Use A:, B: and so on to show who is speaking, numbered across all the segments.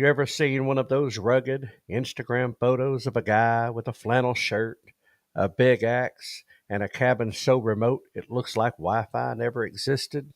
A: You ever seen one of those rugged Instagram photos of a guy with a flannel shirt, a big axe, and a cabin so remote it looks like Wi Fi never existed?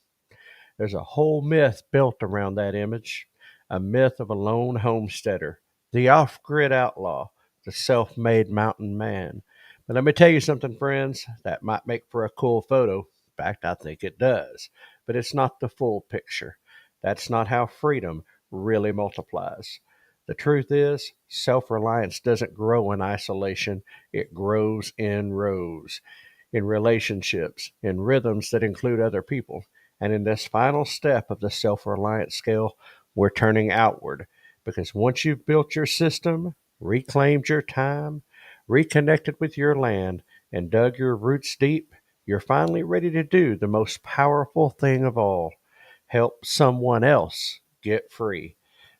A: There's a whole myth built around that image, a myth of a lone homesteader, the off grid outlaw, the self made mountain man. But let me tell you something, friends, that might make for a cool photo. In fact, I think it does. But it's not the full picture. That's not how freedom really multiplies. The truth is, self reliance doesn't grow in isolation, it grows in rows, in relationships, in rhythms that include other people. And in this final step of the self reliance scale, we're turning outward because once you've built your system, reclaimed your time, reconnected with your land, and dug your roots deep, you're finally ready to do the most powerful thing of all: help someone else get free.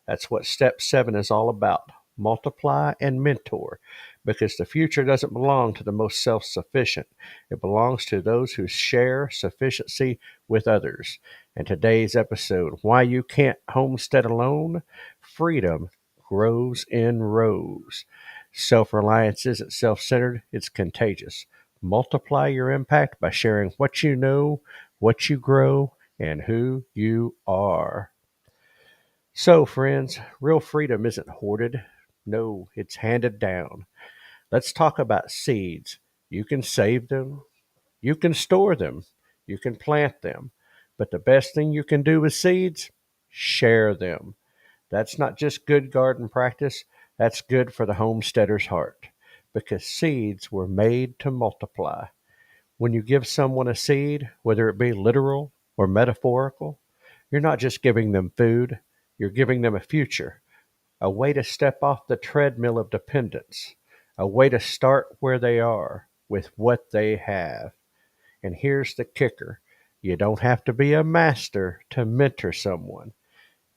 A: That's what step 7 is all about: multiply and mentor. Because the future doesn't belong to the most self sufficient, it belongs to those who share sufficiency with others. And today's episode: why you can't homestead alone. Freedom grows in rows. Self reliance isn't self centered, it's contagious. Multiply your impact by sharing what you know, what you grow, and who you are. So, friends, real freedom isn't hoarded. No, it's handed down. Let's talk about seeds. You can save them, you can store them, you can plant them. But the best thing you can do with seeds, share them. That's not just good garden practice, that's good for the homesteader's heart. Because seeds were made to multiply. When you give someone a seed, whether it be literal or metaphorical, you're not just giving them food, you're giving them a future, a way to step off the treadmill of dependence, a way to start where they are with what they have. And here's the kicker: you don't have to be a master to mentor someone.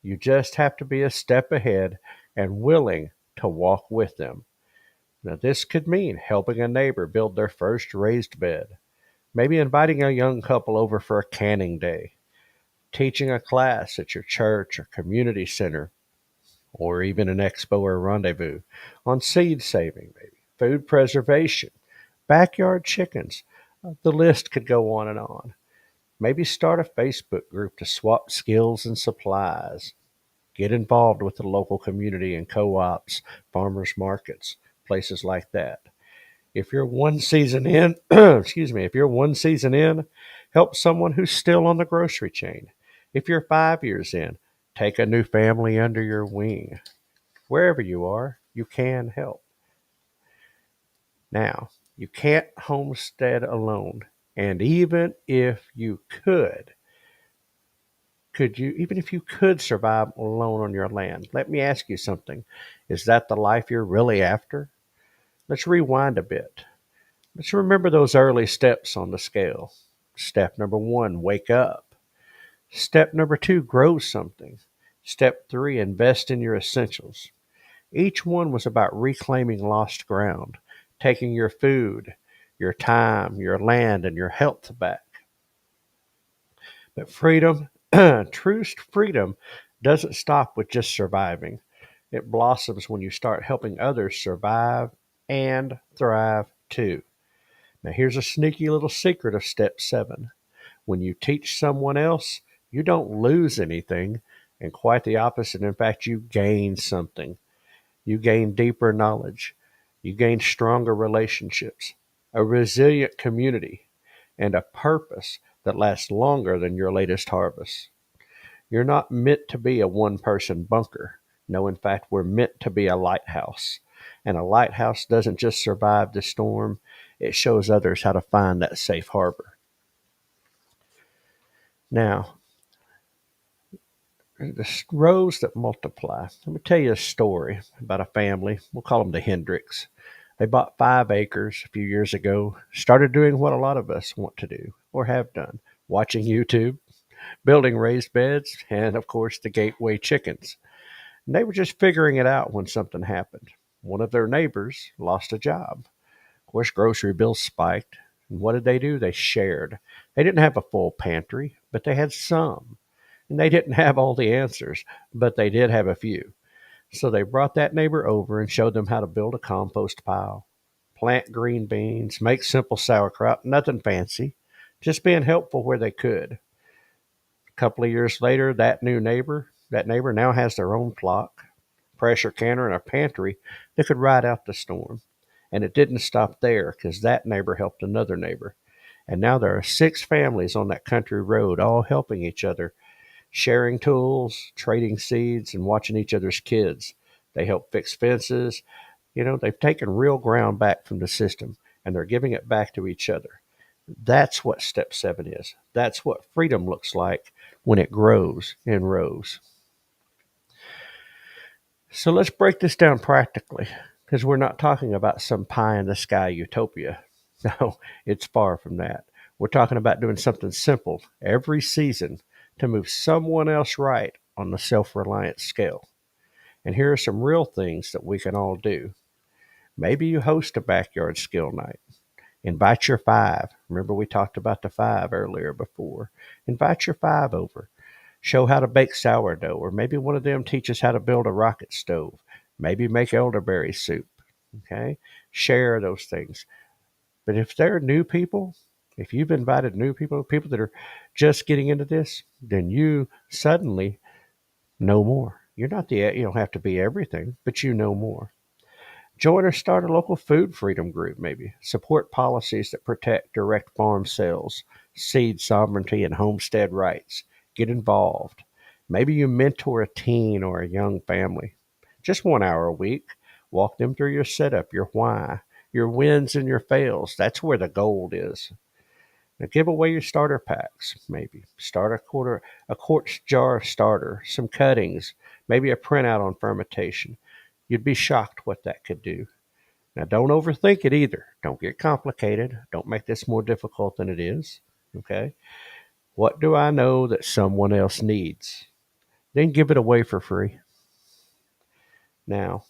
A: You just have to be a step ahead and willing to walk with them. Now, this could mean helping a neighbor build their first raised bed, maybe inviting a young couple over for a canning day, teaching a class at your church or community center, or even an expo or rendezvous on seed saving, maybe food preservation, backyard chickens. The list could go on and on. Maybe start a Facebook group to swap skills and supplies. Get involved with the local community and co-ops, farmers markets, places like that. If you're one season in, if you're one season in, help someone who's still on the grocery chain. If you're 5 years in, take a new family under your wing. Wherever you are, you can help. Now, you can't homestead alone. And even if you even if you could survive alone on your land, let me ask you something. Is that the life you're really after? Let's rewind a bit. Let's remember those early steps on the scale. Step number 1, wake up. Step number 2, grow something. Step 3, invest in your essentials. Each one was about reclaiming lost ground, taking your food, your time, your land, and your health back. But freedom, true freedom, doesn't stop with just surviving. It blossoms when you start helping others survive and thrive too. Now, here's a sneaky little secret of step 7. When you teach someone else, you don't lose anything, and quite the opposite. In fact, you gain something. You gain deeper knowledge. You gain stronger relationships, a resilient community, and a purpose that lasts longer than your latest harvest. You're not meant to be a one person bunker. No, in fact, we're meant to be a lighthouse. And a lighthouse doesn't just survive the storm, it shows others how to find that safe harbor. Now, the rows that multiply. Let me tell you a story about a family. We'll call them the Hendricks. They bought 5 acres a few years ago, started doing what a lot of us want to do or have done: watching YouTube, building raised beds, and of course the gateway chickens. And they were just figuring it out when something happened. One of their neighbors lost a job. Of course, grocery bills spiked. And what did they do? They shared. They didn't have a full pantry, but they had some. And they didn't have all the answers, but they did have a few. So they brought that neighbor over and showed them how to build a compost pile, plant green beans, make simple sauerkraut, nothing fancy, just being helpful where they could. A couple of years later, that neighbor now has their own clock, pressure canner, and a pantry that could ride out the storm. And it didn't stop there because that neighbor helped another neighbor. And now there are 6 families on that country road, all helping each other, sharing tools, trading seeds, and watching each other's kids. They help fix fences. They've taken real ground back from the system and they're giving it back to each other. That's what step 7 is. That's what freedom looks like when it grows in rows. So let's break this down practically because we're not talking about some pie in the sky utopia. No, it's far from that. We're talking about doing something simple every season to move someone else right on the self-reliance scale. And here are some real things that we can all do. Maybe you host a backyard skill night. Invite your 5. Remember we talked about the 5 earlier before. Invite your 5 over. Show how to bake sourdough, or maybe one of them teaches how to build a rocket stove. Maybe make elderberry soup. Okay? Share those things. But if there are new people, if you've invited new people, people that are just getting into this, then you suddenly know more. You don't have to be everything, but you know more. Join or start a local food freedom group, maybe. Support policies that protect direct farm sales, seed sovereignty, and homestead rights. Get involved. Maybe you mentor a teen or a young family. Just 1 hour a week. Walk them through your setup, your why, your wins and your fails. That's where the gold is. Now give away your starter packs, maybe. Start a quartz jar starter, some cuttings, maybe a printout on fermentation. You'd be shocked what that could do. Now, don't overthink it either. Don't get complicated. Don't make this more difficult than it is. Okay? What do I know that someone else needs? Then give it away for free. Now,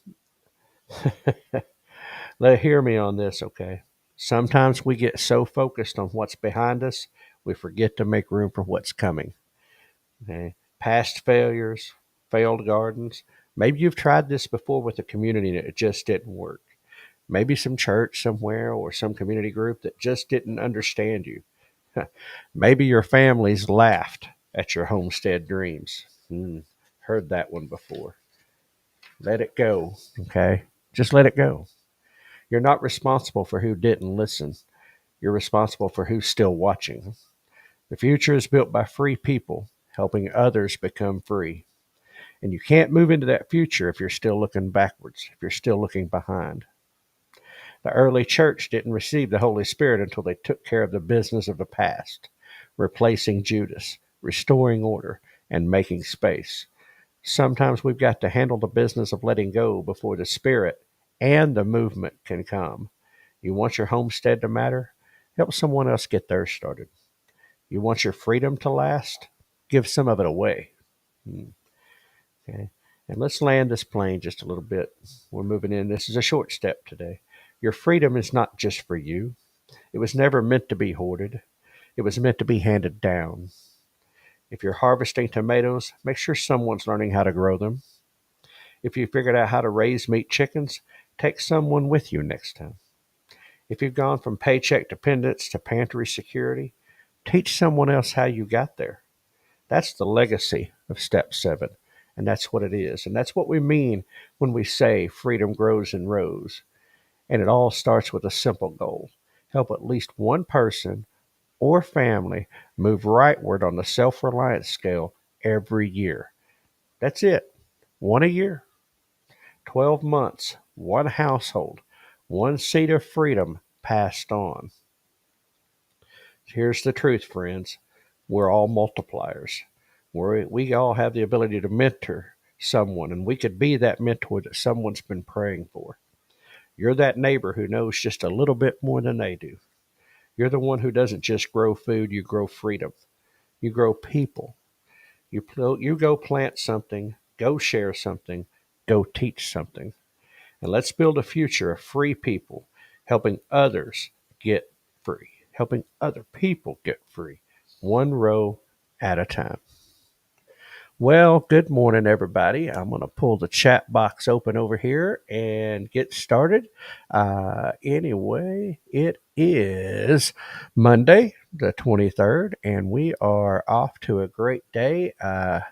A: hear me on this, okay? Sometimes we get so focused on what's behind us, we forget to make room for what's coming. Okay? Past failures, failed gardens. Maybe you've tried this before with a community and it just didn't work. Maybe some church somewhere or some community group that just didn't understand you. Maybe your family's laughed at your homestead dreams. Heard that one before. Let it go, okay? Just let it go. You're not responsible for who didn't listen. You're responsible for who's still watching. The future is built by free people helping others become free. And you can't move into that future if you're still looking backwards, if you're still looking behind. The early church didn't receive the Holy Spirit until they took care of the business of the past, replacing Judas, restoring order, and making space. Sometimes we've got to handle the business of letting go before the Spirit and the movement can come. You want your homestead to matter? Help someone else get theirs started. You want your freedom to last? Give some of it away. Okay. And let's land this plane just a little bit. We're moving in. This is a short step today. Your freedom is not just for you. It was never meant to be hoarded. It was meant to be handed down. If you're harvesting tomatoes, make sure someone's learning how to grow them. If you figured out how to raise meat chickens, take someone with you next time. If you've gone from paycheck dependence to pantry security, teach someone else how you got there. That's the legacy of Step 7, and that's what it is. And that's what we mean when we say freedom grows in rows. And it all starts with a simple goal. Help at least one person or family move rightward on the self-reliance scale every year. That's it. One a year. 12 months. One household. One seed of freedom passed on. Here's the truth, friends. We're all multipliers. We all have the ability to mentor someone, and we could be that mentor that someone's been praying for. You're that neighbor who knows just a little bit more than they do. You're the one who doesn't just grow food, you grow freedom. You grow people. You go plant something, go share something, go teach something. And let's build a future of free people, helping others get free, helping other people get free, one row at a time. Well, good morning, everybody. I'm going to pull the chat box open over here and get started. Anyway, it is Monday, the 23rd, and we are off to a great day. Let's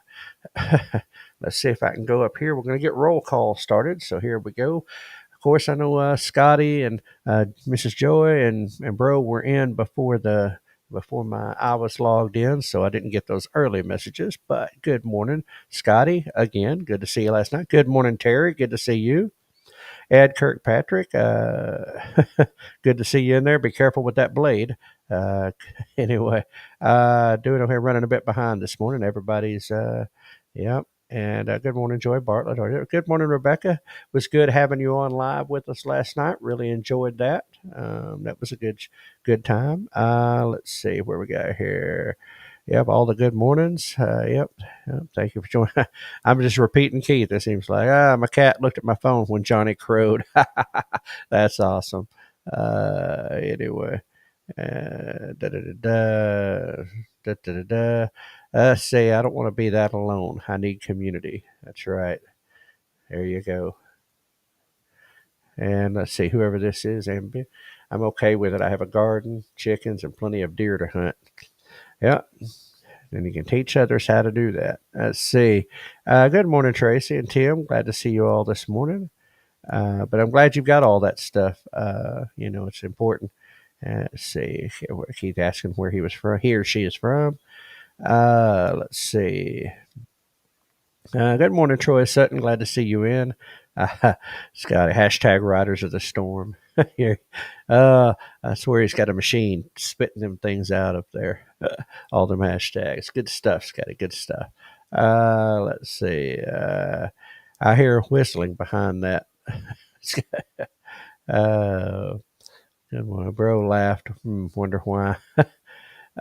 A: see if I can go up here. We're going to get roll call started. So here we go. Of course, I know Scotty and Mrs. Joy and Bro were in before my I was logged in, so I didn't get those early messages. But good morning, Scotty. Again, good to see you last night. Good morning, Terry. Good to see you. Ed Kirkpatrick, good to see you in there. Be careful with that blade. Uh, anyway, doing okay, running a bit behind this morning. Everybody's, yep. And good morning, Joy Bartlett. Good morning, Rebecca. It was good having you on live with us last night. Really enjoyed that. That was a good time. Let's see where we got here. Yep, all the good mornings. Yep. Thank you for joining. I'm just repeating Keith. It seems like my cat looked at my phone when Johnny crowed. That's awesome. Anyway, da da da da da da da. Say I don't want to be that alone. I need community. That's right. There you go. And let's see whoever this is. I'm okay with it. I have a garden, chickens, and plenty of deer to hunt. Yeah, and you can teach others how to do that. Let's see. Good morning, Tracy and Tim. Glad to see you all this morning. But I'm glad you've got all that stuff. It's important. Let's see. Keith asking where he was from. He or she is from. Let's see. Good morning, Troy Sutton. Glad to see you in. It's got a hashtag Riders of the Storm. Here. I swear he's got a machine spitting them things out up there. All them hashtags. Good stuff, Scotty. Good stuff. Let's see. I hear whistling behind that. uh, Good one. Bro laughed. Wonder why.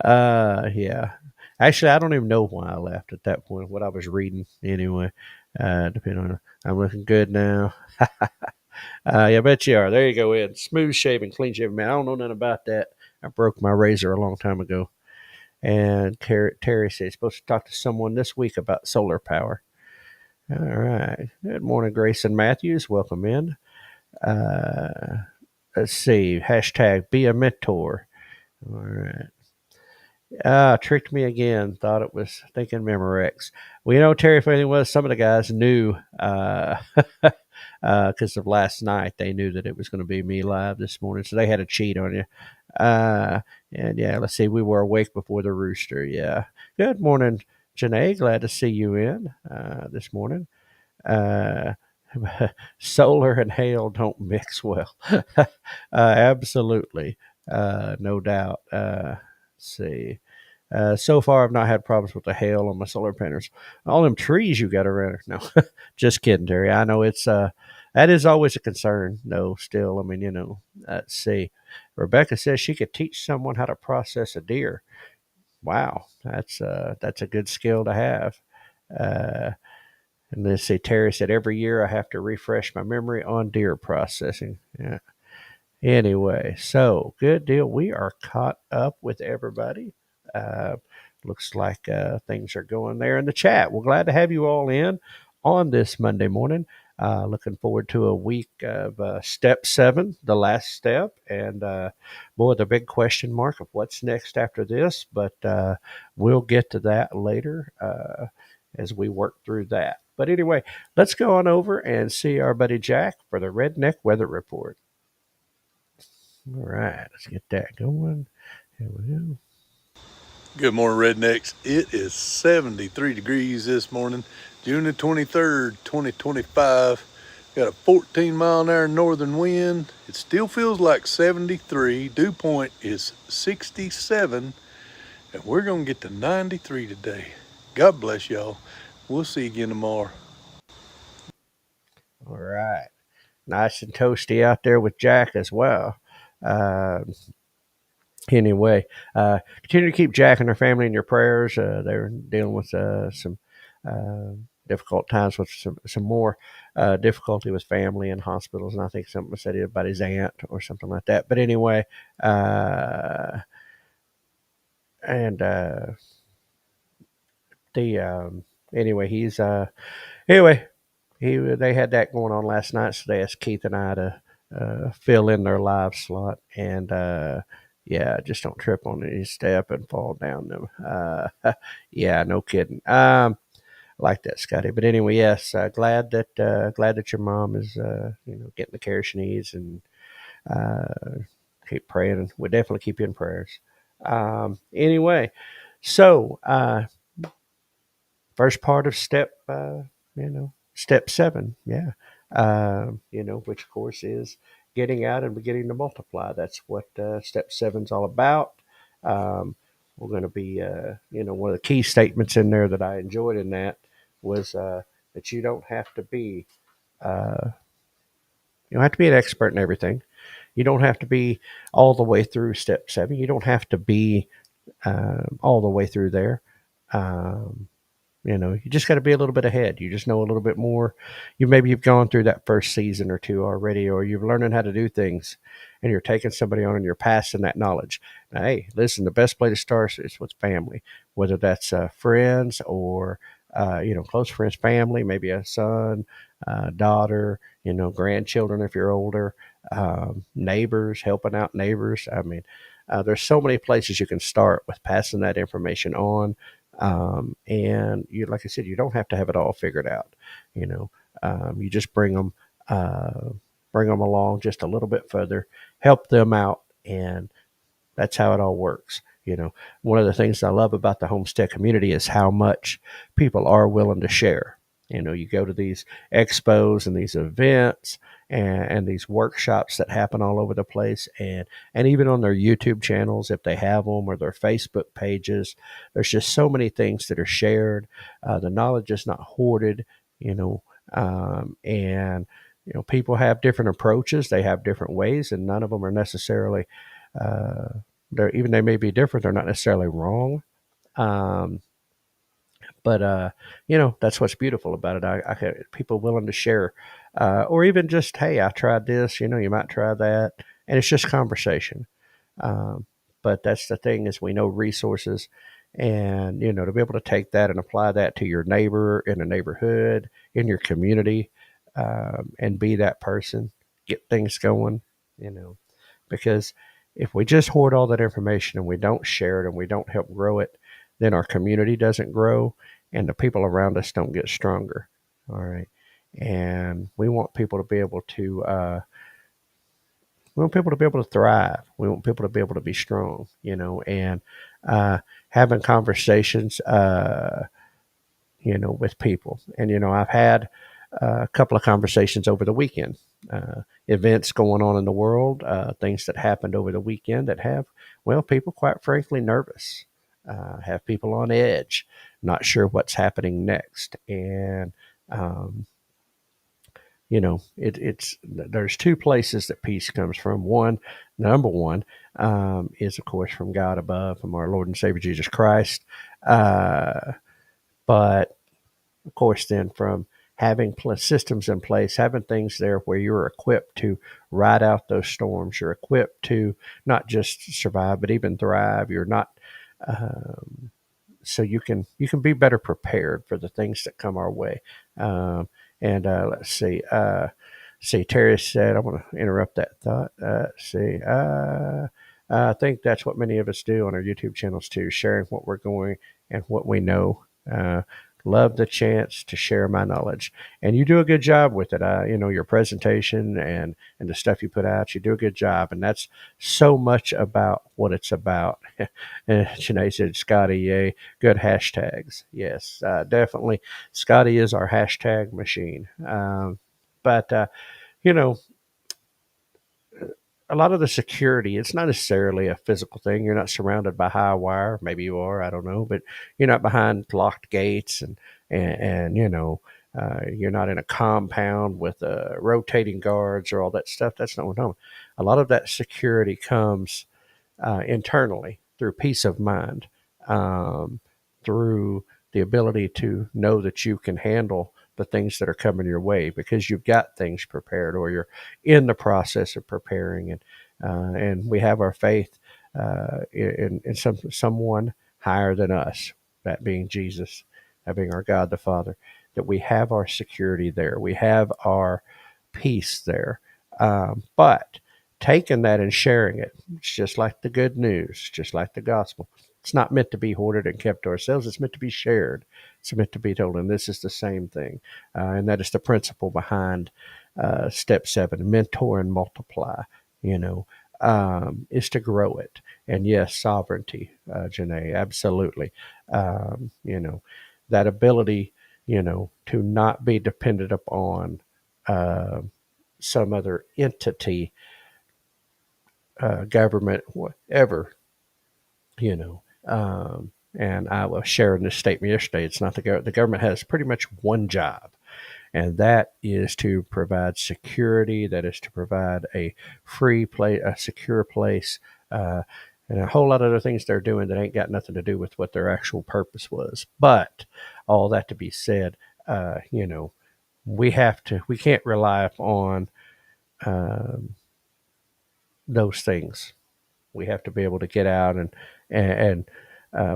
A: Yeah. Actually, I don't even know why I laughed at that point. What I was reading anyway. Depending on, I'm looking good now. Yeah, I bet you are. There you go, Ed. Smooth shaving, clean shaving, man. I don't know nothing about that. I broke my razor a long time ago. And Terry said he's supposed to talk to someone this week about solar power. All right. Good morning, Grayson Matthews. Welcome in. Uh, let's see. Hashtag be a mentor. All right. Tricked me again. Thought it was thinking Memorex. Well, Terry, funny was some of the guys knew because of last night. They knew that it was going to be me live this morning, so they had to cheat on you. And yeah, let's see. We were awake before the rooster. Yeah. Good morning, Janae. Glad to see you in this morning. Uh, Solar and hail don't mix well. Absolutely. No doubt. Let's see. So far, I've not had problems with the hail on my solar panels. All them trees you got around. No, just kidding, Terry. I know it's that is always a concern, though. Still, I mean, let's see. Rebecca says she could teach someone how to process a deer. Wow, that's a good skill to have. Uh, and let's see. Terry said every year I have to refresh my memory on deer processing. Yeah. Anyway, so good deal. We are caught up with everybody. Uh, Looks like things are going there in the chat. We're glad to have you all in on this Monday morning. Looking forward to a week of step 7, the last step, and boy, the big question mark of what's next after this. But we'll get to that later as we work through that. But anyway, let's go on over and see our buddy Jack for the Redneck Weather Report. All right, let's get that going. Here we go.
B: Good morning, Rednecks. It is 73 degrees this morning, June the 23rd, 2025. Got a 14-mile-an-hour northern wind. It still feels like 73. Dew point is 67, and we're going to get to 93 today. God bless y'all. We'll see you again tomorrow.
A: All right. Nice and toasty out there with Jack as well. Uh, anyway, continue to keep Jack and her family in your prayers. They're dealing with some difficult times with some more difficulty with family and hospitals. And I think something was said about his aunt or something like that. But anyway, and the anyway, anyway, they had that going on last night, so they asked Keith and I to fill in their live slot, and yeah, just don't trip on any step and fall down them. Yeah, no kidding. Like that, Scotty. But anyway, yes, glad that your mom is getting the care she needs, and keep praying. And we'll definitely keep you in prayers. Anyway, so first part of step 7, yeah, which of course is getting out and beginning to multiply. That's what step 7's all about. We're going to be, one of the key statements in there that I enjoyed in that was that uh, you don't have to be an expert in everything. You don't have to be all the way through step 7. You don't have to be all the way through there. Um, you just got to be a little bit ahead. You just know a little bit more. You've gone through that first season or two already, or you're learning how to do things, and you're taking somebody on and you're passing that knowledge. Now, hey, listen, the best place to start is with family, whether that's friends or close friends, family, maybe a son, daughter, grandchildren if you're older, neighbors, helping out neighbors. I mean, there's so many places you can start with passing that information on. And like I said, you don't have to have it all figured out. You know, you just bring them along just a little bit further, help them out, and that's how it all works. One of the things I love about the homestead community is how much people are willing to share. You go to these expos and these events and these workshops that happen all over the place, and even on their YouTube channels, if they have them, or their Facebook pages, there's just so many things that are shared. The knowledge is not hoarded, and people have different approaches, they have different ways, and none of them are necessarily uh, they may be different. They're not necessarily wrong. Um, but that's what's beautiful about it. I had people willing to share, or even just, hey, I tried this. You might try that, and it's just conversation. Um, but that's the thing, is we know resources, and to be able to take that and apply that to your neighbor in a neighborhood, in your community, and be that person, get things going. You know, because if we just hoard all that information and we don't share it and we don't help grow it, then our community doesn't grow and the people around us don't get stronger. All right. And we want people to be able to thrive. We want people to be able to be strong, and having conversations, with people. And, I've had a couple of conversations over the weekend, events going on in the world, things that happened over the weekend that have, well, people quite frankly nervous, have people on edge, not sure what's happening next. And, it's there's two places that peace comes from. Number one, is of course from God above, from our Lord and Savior Jesus Christ. But of course, then from having systems in place, having things there where you're equipped to ride out those storms, you're equipped to not just survive but even thrive. You're not, so you can be better prepared for the things that come our way. And let's see. See, Terry said, I want to interrupt that thought. See, I think that's what many of us do on our YouTube channels too, sharing what we're going and what we know. Love the chance to share my knowledge, and you do a good job with it. Your presentation and the stuff you put out, you do a good job, and that's so much about what it's about. And Janae said, Scotty, yay, good hashtags. Yes, definitely. Scotty is our hashtag machine. But you know, a lot of the security, it's not necessarily a physical thing. You're not surrounded by high wire. Maybe you are, I don't know, but you're not behind locked gates and you're not in a compound with rotating guards or all that stuff. That's not what I'm talking about. A lot of that security comes internally through peace of mind, um, through the ability to know that you can handle the things that are coming your way because you've got things prepared or you're in the process of preparing, and we have our faith in someone higher than us, that being Jesus. being our God the Father, that we have our security there. We have our peace there. But taking that and sharing it, it's just like the good news, just like the gospel. It's not meant to be hoarded and kept to ourselves. It's meant to be shared. It's meant to be told. And this is the same thing. And that is the principle behind step 7, mentor and multiply, is to grow it. And yes, sovereignty, Janae, absolutely. That ability, to not be dependent upon uh, some other entity, government, whatever, you know. And I was sharing this statement yesterday. It's not the government has pretty much one job, and that is to provide security. That is to provide a free place, a secure place, and a whole lot of other things they're doing that ain't got nothing to do with what their actual purpose was. But all that to be said, we can't rely upon um, those things. We have to be able to get out and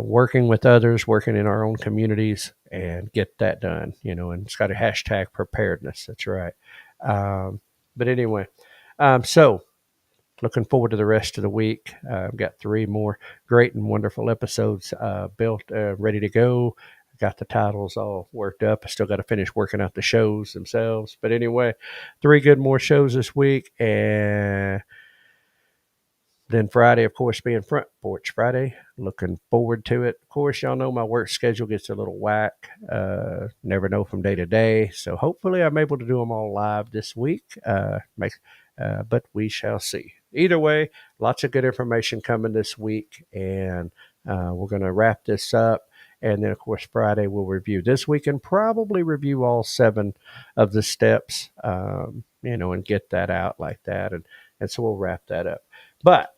A: working with others, working in our own communities, and get that done. And it's got a hashtag preparedness. That's right. Um, but anyway, so looking forward to the rest of the week. I've got 3 more great and wonderful episodes built, ready to go. Got the titles all worked up. I still got to finish working out the shows themselves. But anyway, 3 good more shows this week. And then Friday, of course, being Front Porch Friday. Looking forward to it. Of course, y'all know my work schedule gets a little whack. Never know from day to day. So hopefully I'm able to do them all live this week. But we shall see. Either way, lots of good information coming this week. And we're going to wrap this up. And then, of course, Friday we'll review this week and probably review all 7 of the steps, and get that out like that. And so we'll wrap that up. But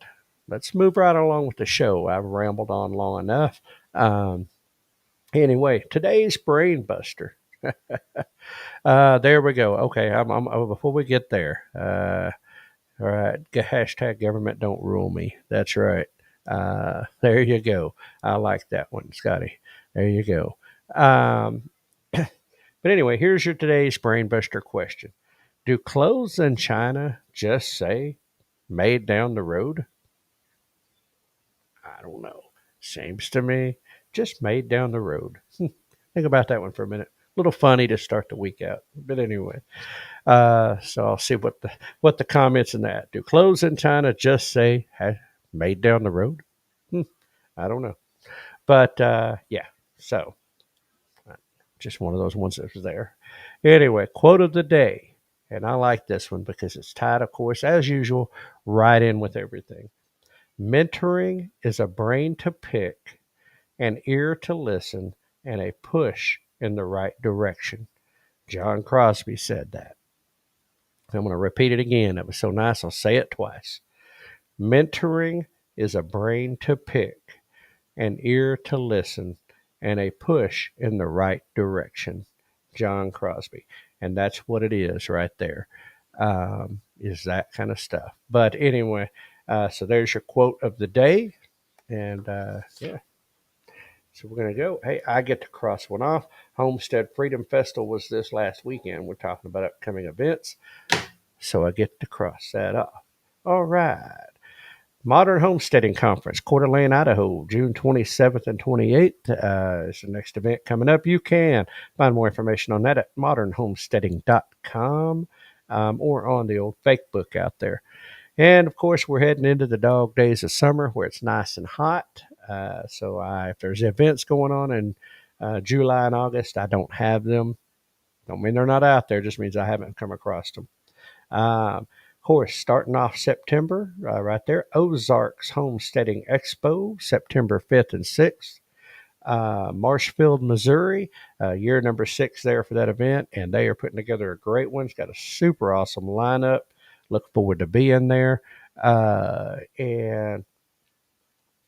A: let's move right along with the show. I've rambled on long enough. Anyway, today's brain buster. There we go. Okay, before we get there, all right, hashtag government don't rule me. That's right. There you go. I like that one, Scotty. There you go. But anyway, here's your today's brain buster question. Do clothes in China just say made down the road? I don't know. Seems to me just made down the road. Think about that one for a minute. A little funny to start the week out, but anyway. So I'll see what the comments in that. Do clothes in China just say made down the road? I don't know, but yeah. So just one of those ones that was there. Anyway, quote of the day, and I like this one because it's tied, of course, as usual, right in with everything. Mentoring is a brain to pick, an ear to listen, and a push in the right direction. John Crosby said that. I'm going to repeat it again. It was so nice, I'll say it twice. Mentoring is a brain to pick, an ear to listen, and a push in the right direction. John Crosby. And that's what it is right there. Is that kind of stuff. But anyway, so there's your quote of the day. And yeah. So we're going to go. Hey, I get to cross one off. Homestead Freedom Festival was this last weekend. We're talking about upcoming events. So I get to cross that off. All right. Modern Homesteading Conference, Coeur d'Alene, Idaho, June 27th and 28th is the next event coming up. You can find more information on that at modernhomesteading.com or on the old fake book out there. And, of course, we're heading into the dog days of summer where it's nice and hot. So if there's events going on in July and August, I don't have them. Don't mean they're not out there. Just means I haven't come across them. Of course, starting off September, right there, Ozarks Homesteading Expo, September 5th and 6th. Marshfield, Missouri, year number 6 there for that event, and they are putting together a great one. It's got a super awesome lineup. Look forward to being there. And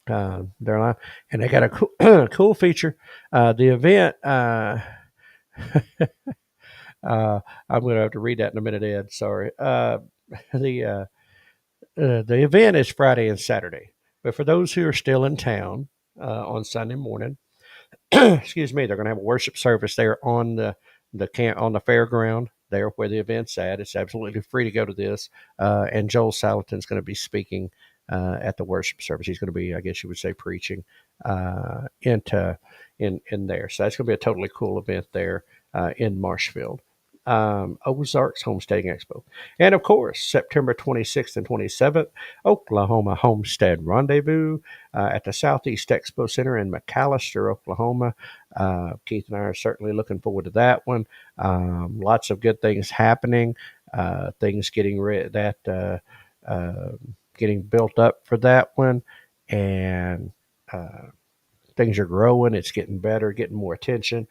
A: they're live, and they got a cool feature. The event, I'm going to have to read that in a minute, Ed. Sorry. The event is Friday and Saturday, but for those who are still in town on Sunday morning, excuse me, they're going to have a worship service there on the camp on the fairground there where the event's at. It's absolutely free to go to this. And Joel Salatin's going to be speaking at the worship service. He's going to be, I guess you would say, preaching into in there. So that's going to be a totally cool event there in Marshfield. Ozarks Homesteading Expo. And of course, September 26th and 27th, Oklahoma Homestead Rendezvous at the Southeast Expo Center in McAllister, Oklahoma. Keith and I are certainly looking forward to that one. Lots of good things happening, things getting built up for that one, and uh, things are growing. It's getting better, getting more attention.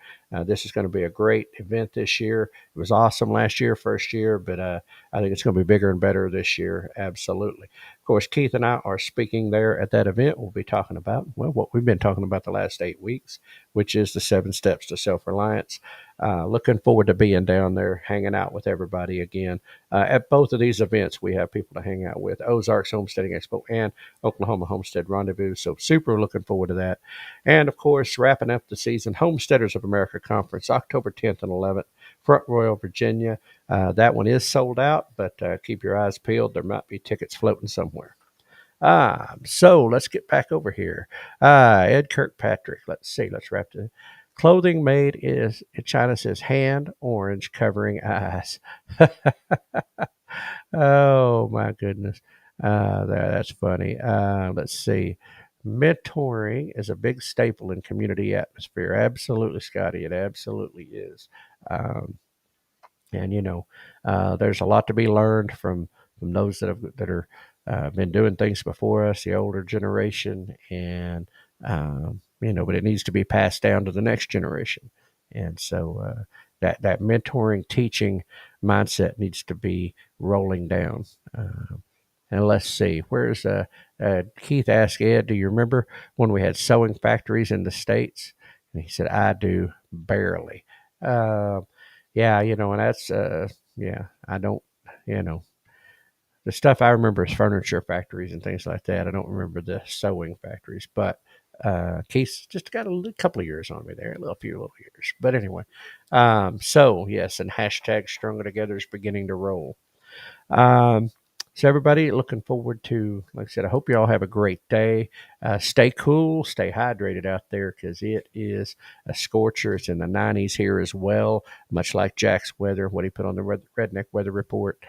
A: This is going to be a great event this year. It was awesome last year, first year, but I think it's going to be bigger and better this year. Absolutely. Of course, Keith and I are speaking there at that event. We'll be talking about, well, what we've been talking about the last 8 weeks, which is the 7 steps to self-reliance. Looking forward to being down there, hanging out with everybody again. At both of these events, we have people to hang out with, Ozarks Homesteading Expo and Oklahoma Homestead Rendezvous. So super looking forward to that. And of course, wrapping up the season, Homesteaders of America Conference, October 10th and 11th, Front Royal, Virginia. That one is sold out, but keep your eyes peeled. There might be tickets floating somewhere. So let's get back over here. Ed Kirkpatrick. Let's see. Let's wrap the clothing made is in China says hand orange covering eyes. Oh my goodness. That's funny. Let's see. Mentoring is a big staple in community atmosphere. Absolutely, Scotty. It absolutely is. Um, and there's a lot to be learned from those that are been doing things before us, the older generation, and but it needs to be passed down to the next generation. And so that mentoring, teaching mindset needs to be rolling down. And let's see, where's Keith asked Ed, do you remember when we had sewing factories in the States? And he said, I do, barely. Uh, yeah, and that's, yeah, I don't, you know, the stuff I remember is furniture factories and things like that. I don't remember the sewing factories, but Keith's just got a couple of years on me there, a few little years. But anyway, so yes, and hashtag Stronger Together is beginning to roll. Um, so everybody, looking forward to, like I said, I hope you all have a great day. Stay cool, stay hydrated out there because it is a scorcher. It's in the 90s here as well, much like Jack's weather, what he put on the Redneck Weather Report.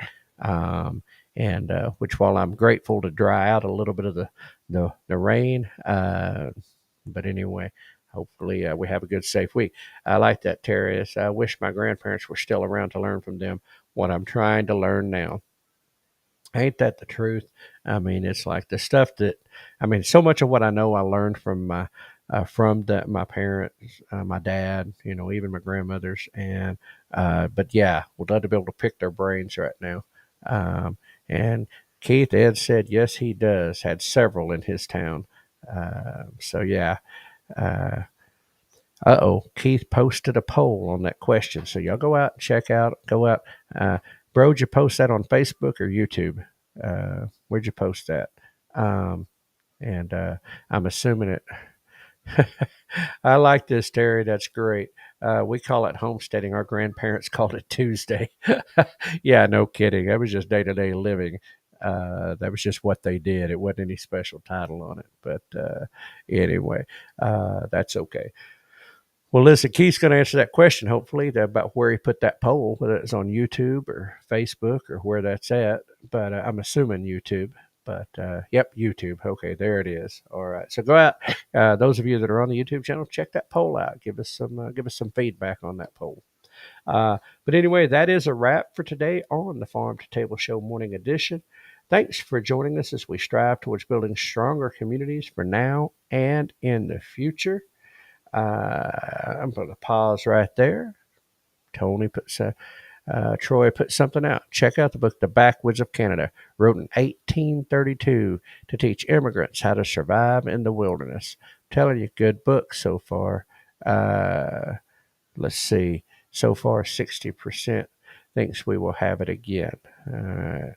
A: And which, while I'm grateful to dry out a little bit of the rain, but anyway, hopefully we have a good, safe week. I like that, Terry. I wish my grandparents were still around to learn from them what I'm trying to learn now. Ain't that the truth? I mean, it's like the stuff that, I mean, so much of what I know I learned from my parents, my dad, even my grandmothers, and but yeah, would love to be able to pick their brains right now. And Keith Ed said yes, he does. Had several in his town. So yeah. Uh, Keith posted a poll on that question. So y'all go out and check out. Go out. Bro, did you post that on Facebook or YouTube? Where'd you post that? Um, and I'm assuming it. I like this, Terry. That's great. We call it homesteading. Our grandparents called it Tuesday. Yeah, no kidding. That was just day to day living. That was just what they did. It wasn't any special title on it. But anyway, that's okay. Well, listen, Keith's going to answer that question, hopefully, about where he put that poll, whether it's on YouTube or Facebook or where that's at. But I'm assuming YouTube. But yep, YouTube. Okay, there it is. All right. So go out. Those of you that are on the YouTube channel, check that poll out. Give us some feedback on that poll. But anyway, that is a wrap for today on the Farm to Table Show Morning Edition. Thanks for joining us as we strive towards building stronger communities for now and in the future. I'm going to pause right there. Tony puts Troy put something out. Check out the book, The Backwoods of Canada, wrote in 1832 to teach immigrants how to survive in the wilderness. I'm telling you, good book so far. Let's see. So far, 60% thinks we will have it again. And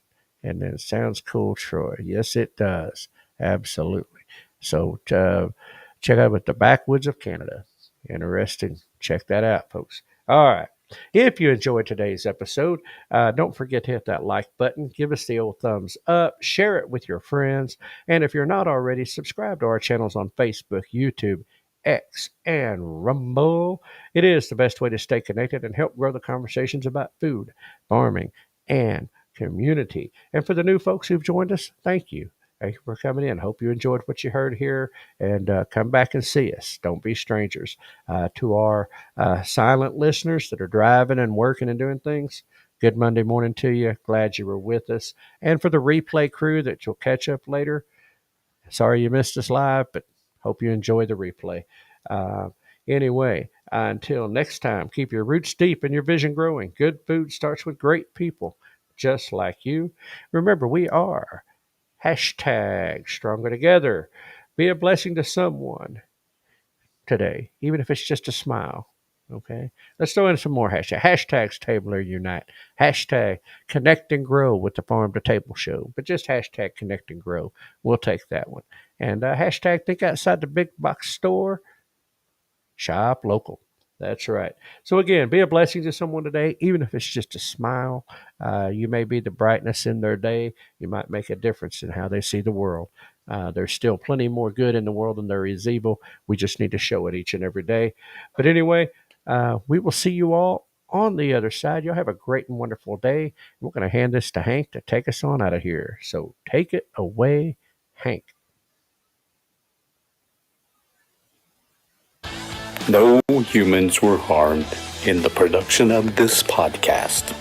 A: then sounds cool, Troy. Yes, it does. Absolutely. So check out The Backwoods of Canada. Interesting. Check that out, folks. All right. If you enjoyed today's episode, don't forget to hit that like button. Give us the old thumbs up. Share it with your friends. And if you're not already, subscribe to our channels on Facebook, YouTube, X, and Rumble. It is the best way to stay connected and help grow the conversations about food, farming, and community. And for the new folks who've joined us, thank you. Thank you for coming in. Hope you enjoyed what you heard here, and come back and see us. Don't be strangers. To our silent listeners that are driving and working and doing things, good Monday morning to you. Glad you were with us. And for the replay crew that you'll catch up later, sorry you missed us live, but hope you enjoy the replay. Uh, anyway, until next time, keep your roots deep and your vision growing. Good food starts with great people just like you. Remember, we are #stronger together. Be a blessing to someone today, even if it's just a smile. Okay, let's throw in some more hashtags. Tabler unite. Hashtag connect and grow with the Farm to Table Show, but just hashtag connect and grow. We'll take that one. And hashtag think outside the big box store. Shop local. That's right. So again, be a blessing to someone today, even if it's just a smile. You may be the brightness in their day. You might make a difference in how they see the world. There's still plenty more good in the world than there is evil. We just need to show it each and every day. But anyway, we will see you all on the other side. Y'all have a great and wonderful day. We're going to hand this to Hank to take us on out of here. So take it away, Hank.
C: No humans were harmed in the production of this podcast.